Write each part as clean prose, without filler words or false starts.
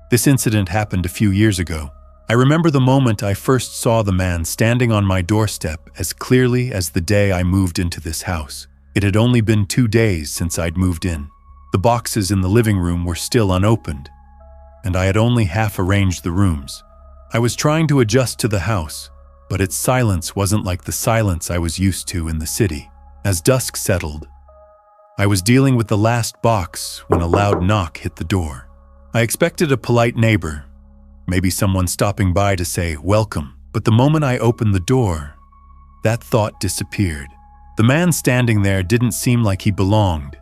This incident happened a few years ago. I remember the moment I first saw the man standing on my doorstep as clearly as the day I moved into this house. It had only been 2 days since I'd moved in. The boxes in the living room were still unopened, and I had only half arranged the rooms. I was trying to adjust to the house, but its silence wasn't like the silence I was used to in the city. As dusk settled, I was dealing with the last box when a loud knock hit the door. I expected a polite neighbor, maybe someone stopping by to say welcome, but the moment I opened the door, that thought disappeared. The man standing there didn't seem like he belonged.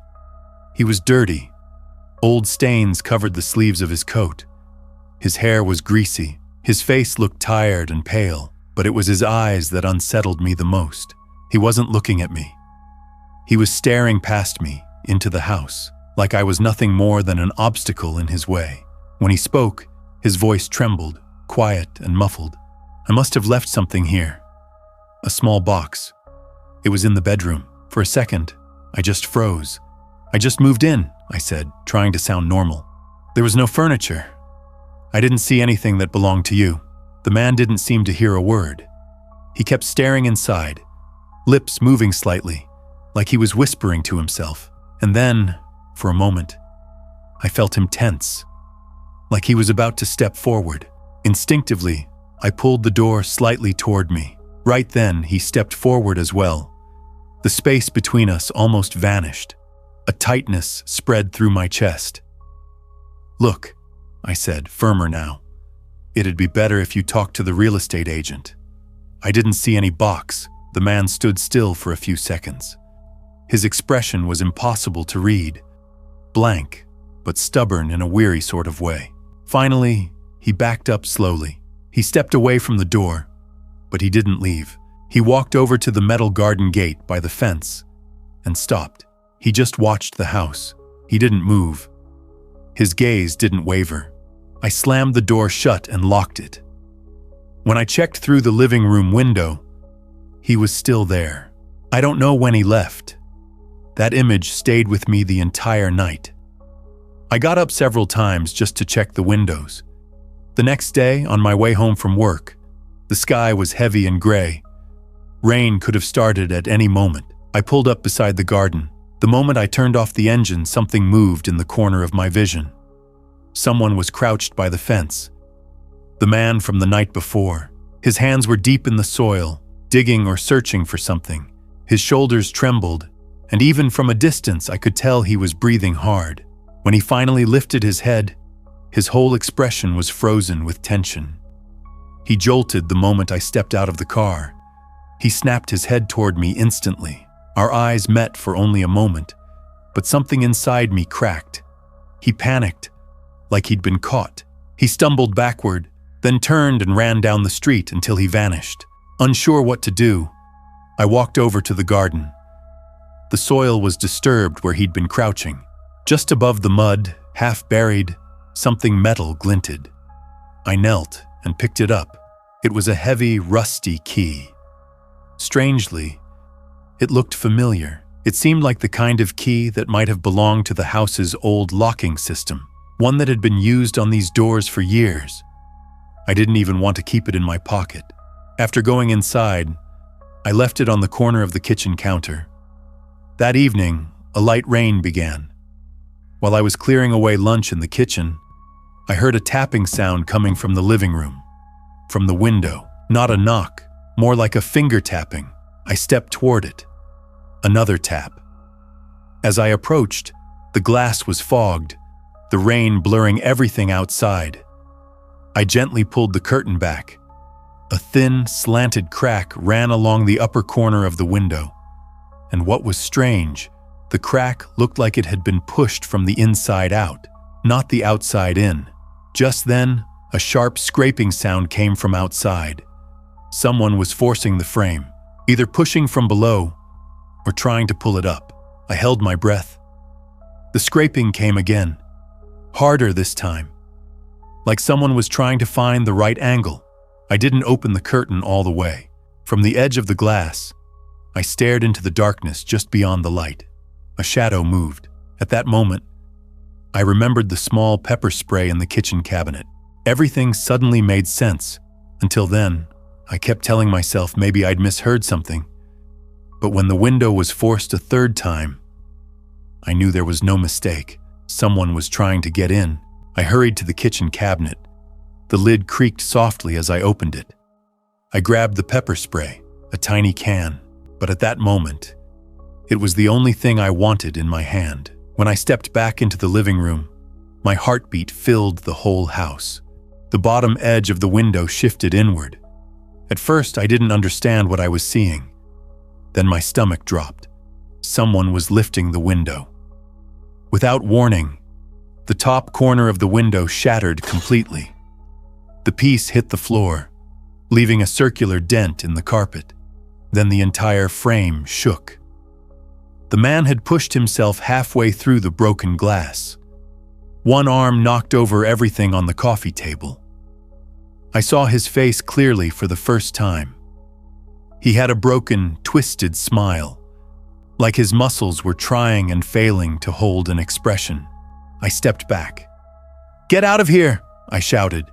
He was dirty. Old stains covered the sleeves of his coat. His hair was greasy. His face looked tired and pale, but it was his eyes that unsettled me the most. He wasn't looking at me. He was staring past me, into the house, like I was nothing more than an obstacle in his way. When he spoke, his voice trembled, quiet and muffled. I must have left something here. A small box. It was in the bedroom. For a second, I just froze. I just moved in, I said, trying to sound normal. There was no furniture. I didn't see anything that belonged to you. The man didn't seem to hear a word. He kept staring inside, lips moving slightly, like he was whispering to himself. And then, for a moment, I felt him tense, like he was about to step forward. Instinctively, I pulled the door slightly toward me. Right then, he stepped forward as well. The space between us almost vanished. A tightness spread through my chest. "Look," I said, firmer now. "It'd be better if you talked to the real estate agent." I didn't see any box. The man stood still for a few seconds. His expression was impossible to read. Blank, but stubborn in a weary sort of way. Finally, he backed up slowly. He stepped away from the door, but he didn't leave. He walked over to the metal garden gate by the fence and stopped. He just watched the house. He didn't move. His gaze didn't waver. I slammed the door shut and locked it. When I checked through the living room window, he was still there. I don't know when he left. That image stayed with me the entire night. I got up several times just to check the windows. The next day, on my way home from work, the sky was heavy and gray. Rain could have started at any moment. I pulled up beside the garden. The moment I turned off the engine, something moved in the corner of my vision. Someone was crouched by the fence. The man from the night before. His hands were deep in the soil, digging or searching for something. His shoulders trembled, and even from a distance I could tell he was breathing hard. When he finally lifted his head, his whole expression was frozen with tension. He jolted the moment I stepped out of the car. He snapped his head toward me instantly. Our eyes met for only a moment, but something inside me cracked. He panicked, like he'd been caught. He stumbled backward, then turned and ran down the street until he vanished. Unsure what to do, I walked over to the garden. The soil was disturbed where he'd been crouching. Just above the mud, half buried, something metal glinted. I knelt and picked it up. It was a heavy, rusty key. Strangely, it looked familiar. It seemed like the kind of key that might have belonged to the house's old locking system, one that had been used on these doors for years. I didn't even want to keep it in my pocket. After going inside, I left it on the corner of the kitchen counter. That evening, a light rain began. While I was clearing away lunch in the kitchen, I heard a tapping sound coming from the living room, from the window. Not a knock, more like a finger tapping. I stepped toward it. Another tap. As I approached, the glass was fogged, the rain blurring everything outside. I gently pulled the curtain back. A thin, slanted crack ran along the upper corner of the window. And what was strange, the crack looked like it had been pushed from the inside out, not the outside in. Just then, a sharp scraping sound came from outside. Someone was forcing the frame, either pushing from below or trying to pull it up. I held my breath. The scraping came again, harder this time, like someone was trying to find the right angle. I didn't open the curtain all the way. From the edge of the glass, I stared into the darkness just beyond the light. A shadow moved. At that moment, I remembered the small pepper spray in the kitchen cabinet. Everything suddenly made sense. Until then, I kept telling myself maybe I'd misheard something. But when the window was forced a third time, I knew there was no mistake. Someone was trying to get in. I hurried to the kitchen cabinet. The lid creaked softly as I opened it. I grabbed the pepper spray, a tiny can, but at that moment, it was the only thing I wanted in my hand. When I stepped back into the living room, my heartbeat filled the whole house. The bottom edge of the window shifted inward. At first, I didn't understand what I was seeing. Then my stomach dropped. Someone was lifting the window. Without warning, the top corner of the window shattered completely. The piece hit the floor, leaving a circular dent in the carpet. Then the entire frame shook. The man had pushed himself halfway through the broken glass. One arm knocked over everything on the coffee table. I saw his face clearly for the first time. He had a broken, twisted smile, like his muscles were trying and failing to hold an expression. I stepped back. "Get out of here!" I shouted.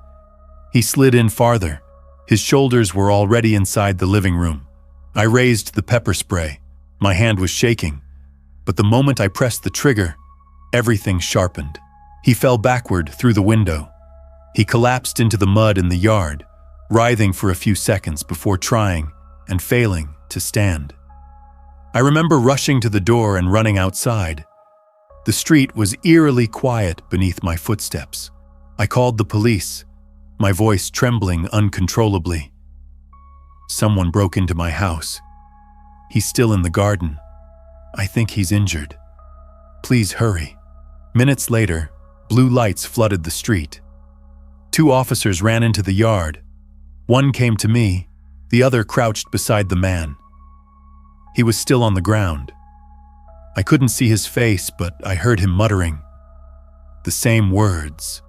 He slid in farther. His shoulders were already inside the living room. I raised the pepper spray. My hand was shaking, but the moment I pressed the trigger, everything sharpened. He fell backward through the window. He collapsed into the mud in the yard, writhing for a few seconds before trying and failing to stand. I remember rushing to the door and running outside. The street was eerily quiet beneath my footsteps. I called the police, my voice trembling uncontrollably. Someone broke into my house. He's still in the garden. I think he's injured. Please hurry. Minutes later, blue lights flooded the street. 2 officers ran into the yard. One came to me, the other crouched beside the man. He was still on the ground. I couldn't see his face, but I heard him muttering the same words,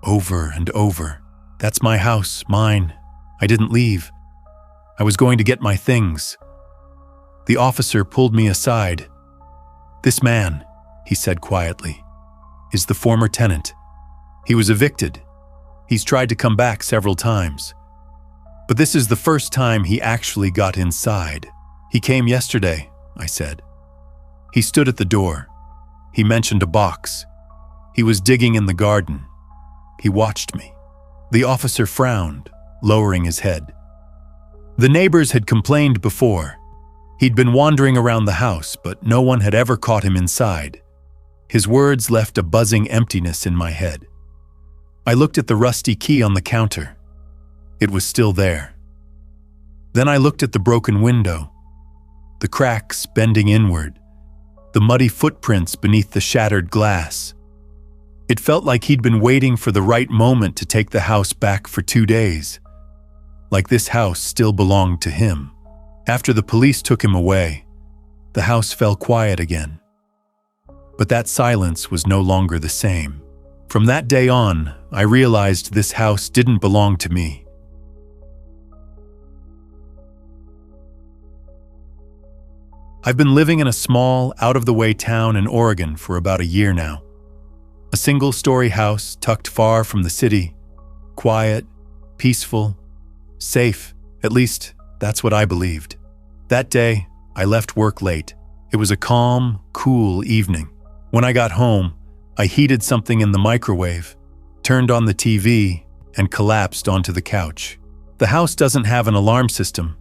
over and over. "That's my house, mine. I didn't leave. I was going to get my things." The officer pulled me aside. "This man," he said quietly, "is the former tenant. He was evicted. He's tried to come back several times. But this is the first time he actually got inside. He came yesterday," I said. He stood at the door. He mentioned a box. He was digging in the garden. He watched me. The officer frowned, lowering his head. The neighbors had complained before. He'd been wandering around the house, but no one had ever caught him inside. His words left a buzzing emptiness in my head. I looked at the rusty key on the counter. It was still there. Then I looked at the broken window, the cracks bending inward, the muddy footprints beneath the shattered glass. It felt like he'd been waiting for the right moment to take the house back for 2 days, like this house still belonged to him. After the police took him away, the house fell quiet again. But that silence was no longer the same. From that day on, I realized this house didn't belong to me. I've been living in a small, out-of-the-way town in Oregon for about a year now. A single-story house tucked far from the city, quiet, peaceful, safe. At least, that's what I believed. That day, I left work late. It was a calm, cool evening. When I got home, I heated something in the microwave, turned on the TV, and collapsed onto the couch. The house doesn't have an alarm system.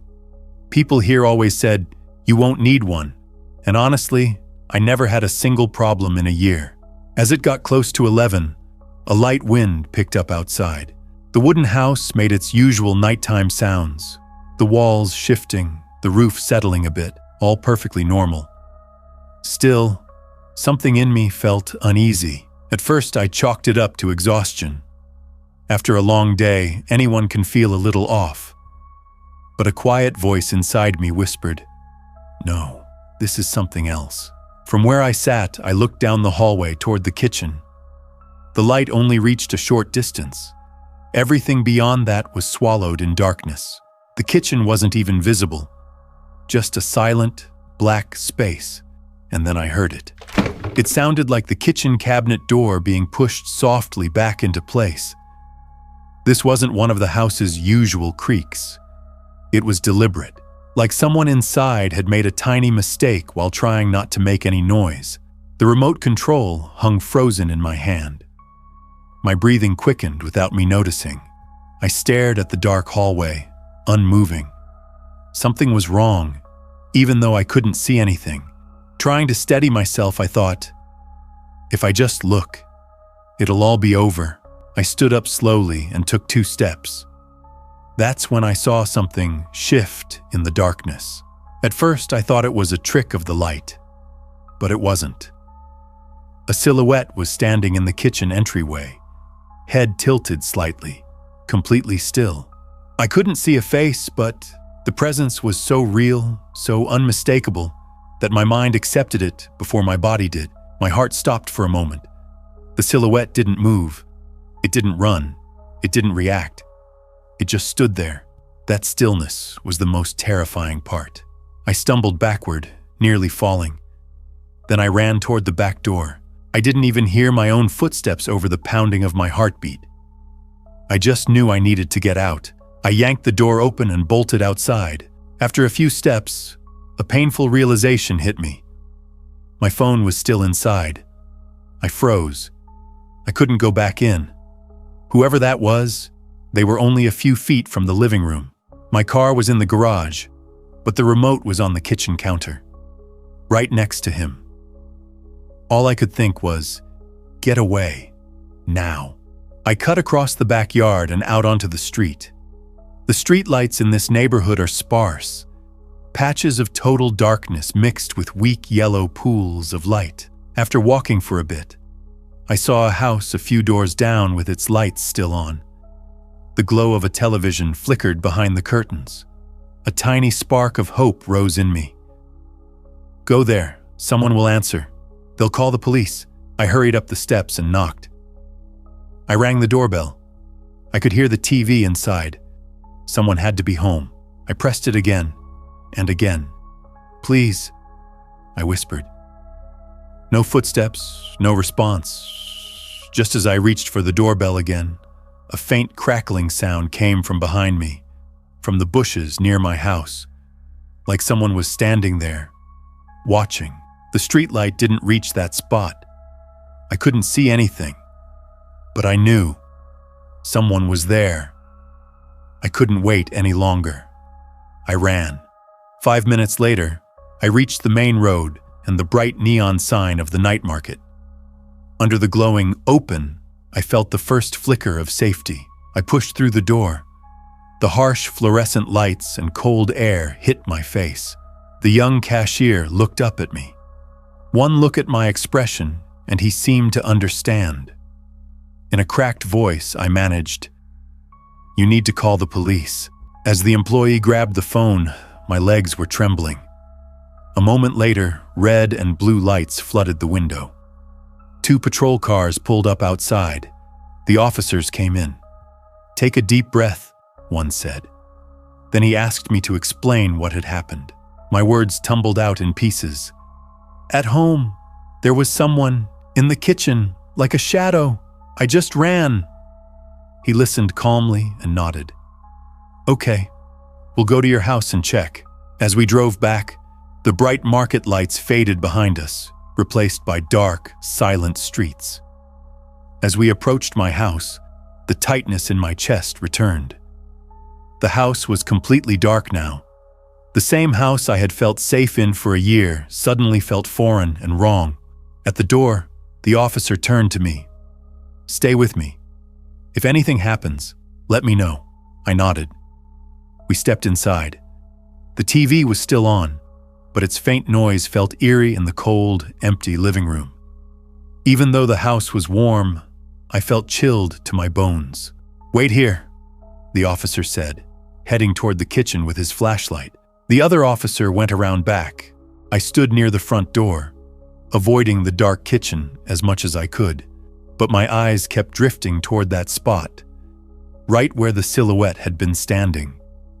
People here always said, "You won't need one." And honestly, I never had a single problem in a year. As it got close to 11, a light wind picked up outside. The wooden house made its usual nighttime sounds, the walls shifting, the roof settling a bit, all perfectly normal. Still, something in me felt uneasy. At first, I chalked it up to exhaustion. After a long day, anyone can feel a little off. But a quiet voice inside me whispered, "No, this is something else." From where I sat, I looked down the hallway toward the kitchen. The light only reached a short distance. Everything beyond that was swallowed in darkness. The kitchen wasn't even visible, just a silent, black space. And then I heard it. It sounded like the kitchen cabinet door being pushed softly back into place. This wasn't one of the house's usual creaks. It was deliberate, like someone inside had made a tiny mistake while trying not to make any noise. The remote control hung frozen in my hand. My breathing quickened without me noticing. I stared at the dark hallway, unmoving. Something was wrong, even though I couldn't see anything. Trying to steady myself, I thought, if I just look, it'll all be over. I stood up slowly and took 2 steps. That's when I saw something shift in the darkness. At first, I thought it was a trick of the light, but it wasn't. A silhouette was standing in the kitchen entryway, head tilted slightly, completely still. I couldn't see a face, but the presence was so real, so unmistakable, that my mind accepted it before my body did. My heart stopped for a moment. The silhouette didn't move. It didn't run. It didn't react. It just stood there. That stillness was the most terrifying part. I stumbled backward, nearly falling. Then I ran toward the back door. I didn't even hear my own footsteps over the pounding of my heartbeat. I just knew I needed to get out. I yanked the door open and bolted outside. After a few steps, a painful realization hit me. My phone was still inside. I froze. I couldn't go back in. Whoever that was, they were only a few feet from the living room. My car was in the garage, but the remote was on the kitchen counter, right next to him. All I could think was, get away, now. I cut across the backyard and out onto the street. The streetlights in this neighborhood are sparse, patches of total darkness mixed with weak yellow pools of light. After walking for a bit, I saw a house a few doors down with its lights still on. The glow of a television flickered behind the curtains. A tiny spark of hope rose in me. Go there, someone will answer. They'll call the police. I hurried up the steps and knocked. I rang the doorbell. I could hear the TV inside. Someone had to be home. I pressed it again and again. Please, I whispered. No footsteps, no response. Just as I reached for the doorbell again, a faint crackling sound came from behind me, from the bushes near my house, like someone was standing there, watching. The streetlight didn't reach that spot. I couldn't see anything, but I knew someone was there. I couldn't wait any longer. I ran. 5 minutes later, I reached the main road and the bright neon sign of the night market. Under the glowing "open," I felt the first flicker of safety. I pushed through the door. The harsh fluorescent lights and cold air hit my face. The young cashier looked up at me. One look at my expression, and he seemed to understand. In a cracked voice, I managed, "You need to call the police." As the employee grabbed the phone, my legs were trembling. A moment later, red and blue lights flooded the window. 2 patrol cars pulled up outside. The officers came in. "Take a deep breath," one said. Then he asked me to explain what had happened. My words tumbled out in pieces. "At home, there was someone in the kitchen, like a shadow. I just ran." He listened calmly and nodded. "Okay, we'll go to your house and check." As we drove back, the bright market lights faded behind us, replaced by dark, silent streets. As we approached my house, the tightness in my chest returned. The house was completely dark now. The same house I had felt safe in for a year suddenly felt foreign and wrong. At the door, the officer turned to me. "Stay with me. If anything happens, let me know." I nodded. We stepped inside. The TV was still on, but its faint noise felt eerie in the cold, empty living room. Even though the house was warm, I felt chilled to my bones. "Wait here," the officer said, heading toward the kitchen with his flashlight. The other officer went around back. I stood near the front door, avoiding the dark kitchen as much as I could, but my eyes kept drifting toward that spot, right where the silhouette had been standing.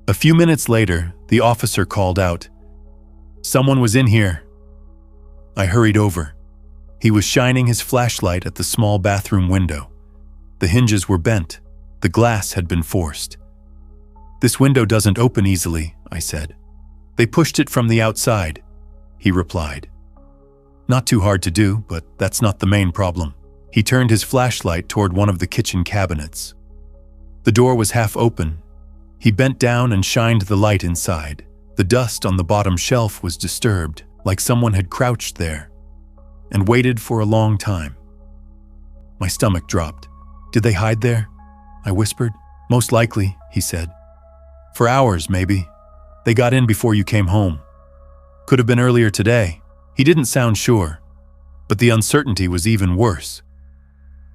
A few minutes later, the officer called out, "Someone was in here." I hurried over. He was shining his flashlight at the small bathroom window. The hinges were bent. The glass had been forced. "This window doesn't open easily," I said. "They pushed it from the outside," he replied. "Not too hard to do, but that's not the main problem." He turned his flashlight toward one of the kitchen cabinets. The door was half open. He bent down and shined the light inside. The dust on the bottom shelf was disturbed, like someone had crouched there and waited for a long time. My stomach dropped. "Did they hide there?" I whispered. "Most likely," he said. "For hours, maybe. They got in before you came home. Could have been earlier today." He didn't sound sure, but the uncertainty was even worse.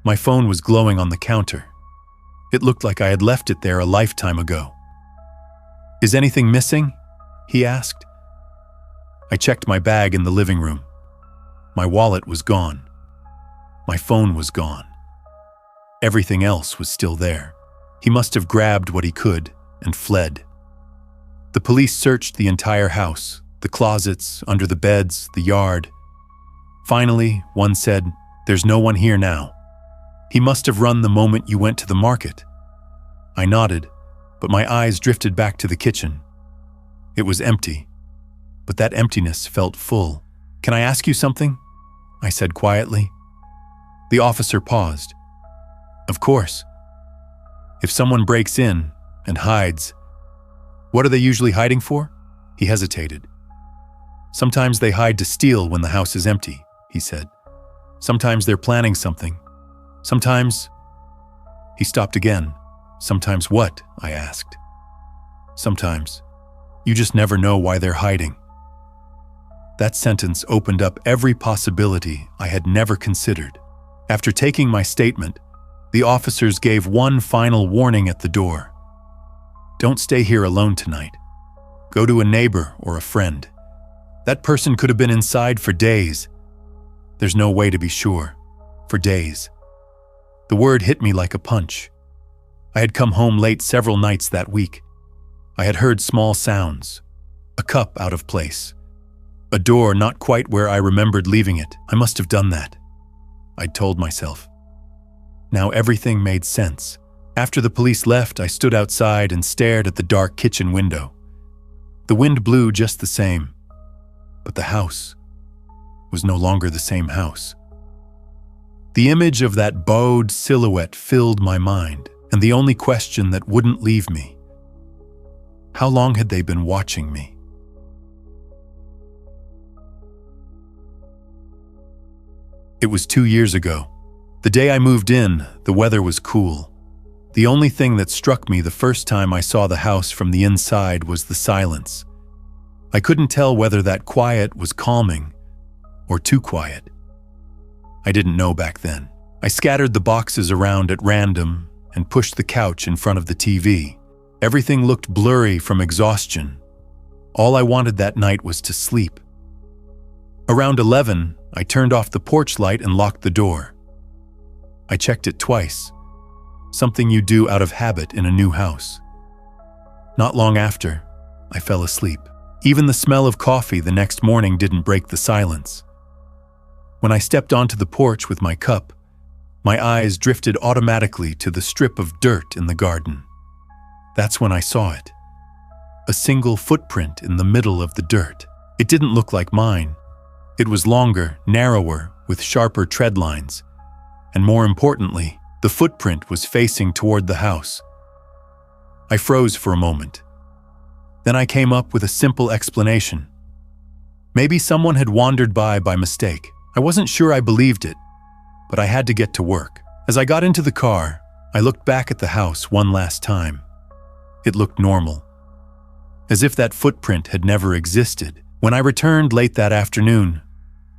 My phone was glowing on the counter. It looked like I had left it there a lifetime ago. "Is anything missing?" he asked. I checked my bag in the living room. My wallet was gone. My phone was gone. Everything else was still there. He must have grabbed what he could and fled. The police searched the entire house, the closets, under the beds, the yard. Finally, one said, "There's no one here now. He must have run the moment you went to the market." I nodded, but my eyes drifted back to the kitchen. It was empty, but that emptiness felt full. "Can I ask you something?" I said quietly. The officer paused. "Of course. If someone breaks in and hides, what are they usually hiding for?" He hesitated. "Sometimes they hide to steal when the house is empty," he said. "Sometimes they're planning something. Sometimes—" He stopped again. "Sometimes what?" I asked. "Sometimes. You just never know why they're hiding." That sentence opened up every possibility I had never considered. After taking my statement, the officers gave one final warning at the door. "Don't stay here alone tonight. Go to a neighbor or a friend. That person could have been inside for days. There's no way to be sure. For days." The word hit me like a punch. I had come home late several nights that week. I had heard small sounds. A cup out of place. A door not quite where I remembered leaving it. I must have done that, I'd told myself. Now everything made sense. After the police left, I stood outside and stared at the dark kitchen window. The wind blew just the same, but the house was no longer the same house. The image of that bowed silhouette filled my mind, and the only question that wouldn't leave me: how long had they been watching me? It was 2 years ago. The day I moved in, the weather was cool. The only thing that struck me the first time I saw the house from the inside was the silence. I couldn't tell whether that quiet was calming or too quiet. I didn't know back then. I scattered the boxes around at random and pushed the couch in front of the TV. Everything looked blurry from exhaustion. All I wanted that night was to sleep. Around 11, I turned off the porch light and locked the door. I checked it twice, something you do out of habit in a new house. Not long after, I fell asleep. Even the smell of coffee the next morning didn't break the silence. When I stepped onto the porch with my cup, my eyes drifted automatically to the strip of dirt in the garden. That's when I saw it. A single footprint in the middle of the dirt. It didn't look like mine. It was longer, narrower, with sharper tread lines. And more importantly, the footprint was facing toward the house. I froze for a moment. Then I came up with a simple explanation. Maybe someone had wandered by mistake. I wasn't sure I believed it, but I had to get to work. As I got into the car, I looked back at the house one last time. It looked normal, as if that footprint had never existed. When I returned late that afternoon,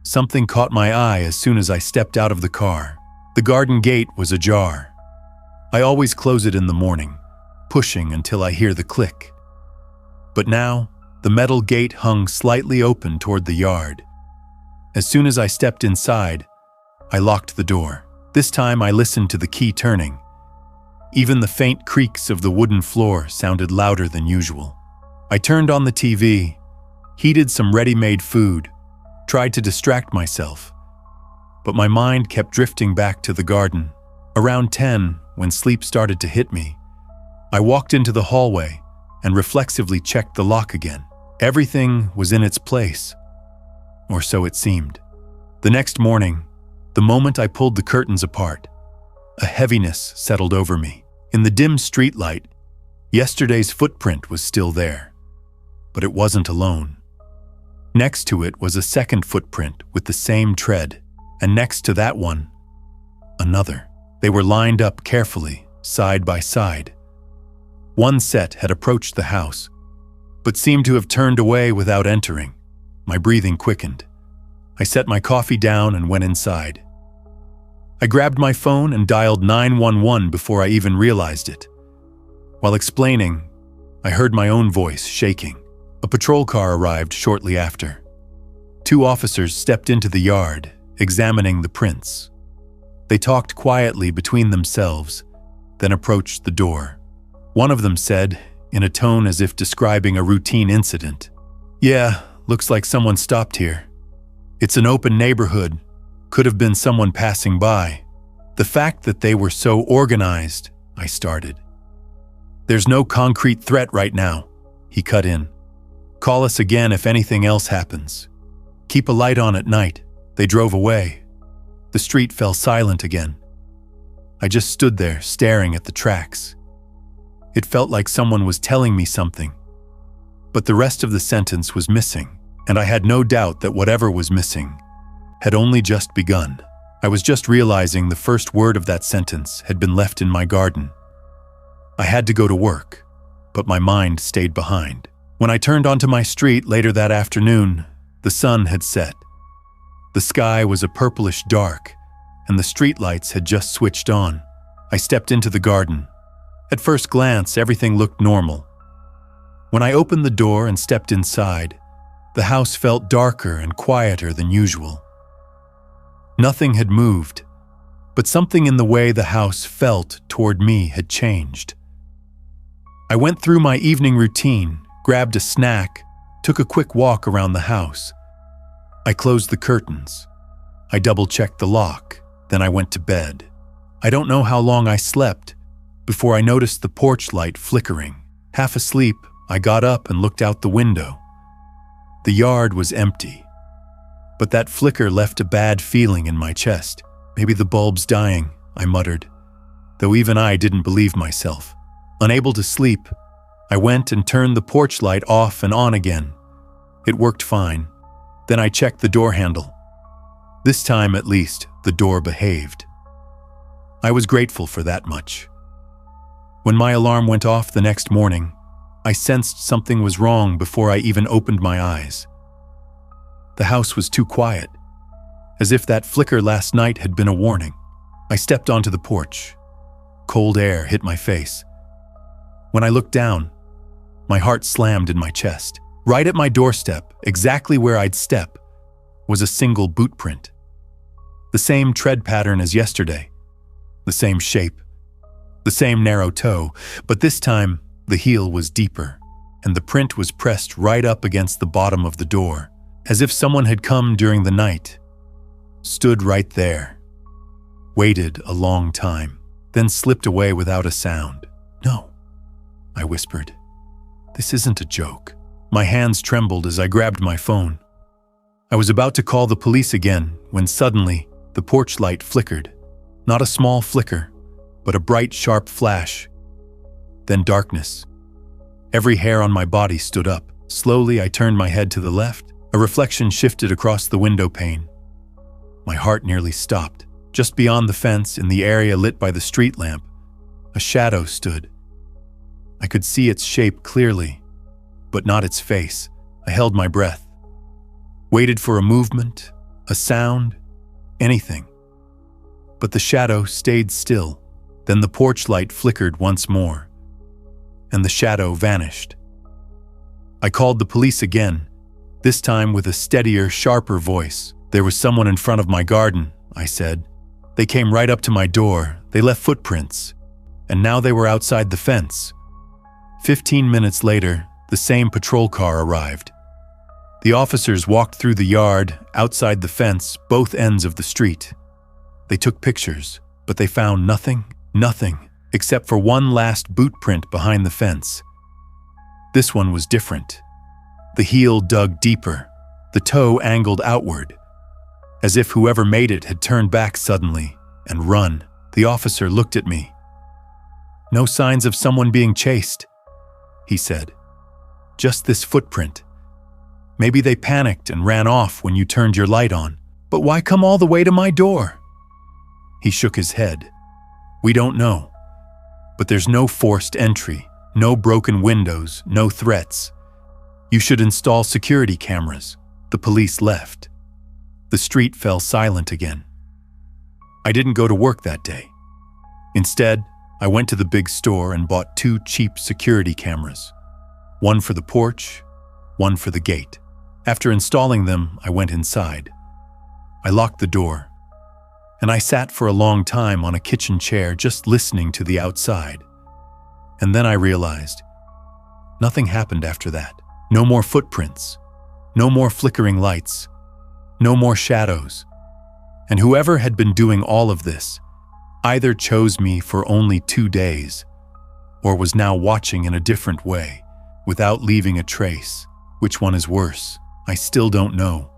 something caught my eye as soon as I stepped out of the car. The garden gate was ajar. I always close it in the morning, pushing until I hear the click. But now, the metal gate hung slightly open toward the yard. As soon as I stepped inside, I locked the door. This time I listened to the key turning. Even the faint creaks of the wooden floor sounded louder than usual. I turned on the TV, heated some ready-made food, tried to distract myself. but my mind kept drifting back to the garden. Around 10, when sleep started to hit me, I walked into the hallway and reflexively checked the lock again. Everything was in its place, or so it seemed. The next morning, the moment I pulled the curtains apart, a heaviness settled over me. In the dim streetlight, yesterday's footprint was still there, but it wasn't alone. Next to it was a second footprint with the same tread, and next to that one, another. They were lined up carefully, side by side. One set had approached the house, but seemed to have turned away without entering. My breathing quickened. I set my coffee down and went inside. I grabbed my phone and dialed 911 before I even realized it. While explaining, I heard my own voice shaking. A patrol car arrived shortly after. 2 officers stepped into the yard, examining the prints. They talked quietly between themselves, then approached the door. One of them said, in a tone as if describing a routine incident, "Yeah, looks like someone stopped here. It's an open neighborhood. Could have been someone passing by." The fact that they were so organized, I started. "There's no concrete threat right now," he cut in. "Call us again if anything else happens. Keep a light on at night." They drove away. The street fell silent again. I just stood there, staring at the tracks. It felt like someone was telling me something, but the rest of the sentence was missing, and I had no doubt that whatever was missing had only just begun. I was just realizing the first word of that sentence had been left in my garden. I had to go to work, but my mind stayed behind. When I turned onto my street later that afternoon, the sun had set. The sky was a purplish dark, and the streetlights had just switched on. I stepped into the garden. At first glance, everything looked normal. When I opened the door and stepped inside, the house felt darker and quieter than usual. Nothing had moved, but something in the way the house felt toward me had changed. I went through my evening routine, grabbed a snack, took a quick walk around the house. I closed the curtains. I double-checked the lock, then I went to bed. I don't know how long I slept before I noticed the porch light flickering. Half asleep, I got up and looked out the window. The yard was empty, but that flicker left a bad feeling in my chest. "Maybe the bulb's dying," I muttered, though even I didn't believe myself. Unable to sleep, I went and turned the porch light off and on again. It worked fine. Then I checked the door handle. This time, at least, the door behaved. I was grateful for that much. When my alarm went off the next morning, I sensed something was wrong before I even opened my eyes. The house was too quiet, as if that flicker last night had been a warning. I stepped onto the porch. Cold air hit my face. When I looked down, my heart slammed in my chest. Right at my doorstep, exactly where I'd step, was a single boot print. The same tread pattern as yesterday, the same shape, the same narrow toe, but this time the heel was deeper, and the print was pressed right up against the bottom of the door, as if someone had come during the night, stood right there, waited a long time, then slipped away without a sound. "No," I whispered. "This isn't a joke." My hands trembled as I grabbed my phone. I was about to call the police again when suddenly the porch light flickered. Not a small flicker, but a bright, sharp flash. Then darkness. Every hair on my body stood up. Slowly, I turned my head to the left. A reflection shifted across the window pane. My heart nearly stopped. Just beyond the fence, in the area lit by the street lamp, a shadow stood. I could see its shape clearly, but not its face. I held my breath. Waited for a movement, a sound, anything. But the shadow stayed still. Then the porch light flickered once more, and the shadow vanished. I called the police again, this time with a steadier, sharper voice. "There was someone in front of my garden," I said. "They came right up to my door. They left footprints, and now they were outside the fence." 15 minutes later, the same patrol car arrived. The officers walked through the yard, outside the fence, both ends of the street. They took pictures, but they found nothing, except for one last boot print behind the fence. This one was different. The heel dug deeper, the toe angled outward, as if whoever made it had turned back suddenly and run. The officer looked at me. "No signs of someone being chased," he said. "Just this footprint. Maybe they panicked and ran off when you turned your light on. But why come all the way to my door?" He shook his head. "We don't know. But there's no forced entry, no broken windows, no threats. You should install security cameras." The police left. The street fell silent again. I didn't go to work that day. Instead, I went to the big store and bought 2 cheap security cameras. One for the porch, one for the gate. After installing them, I went inside. I locked the door, and I sat for a long time on a kitchen chair just listening to the outside. And then I realized nothing happened after that. No more footprints, no more flickering lights, no more shadows. And whoever had been doing all of this either chose me for only 2 days or was now watching in a different way, without leaving a trace. Which one is worse? I still don't know.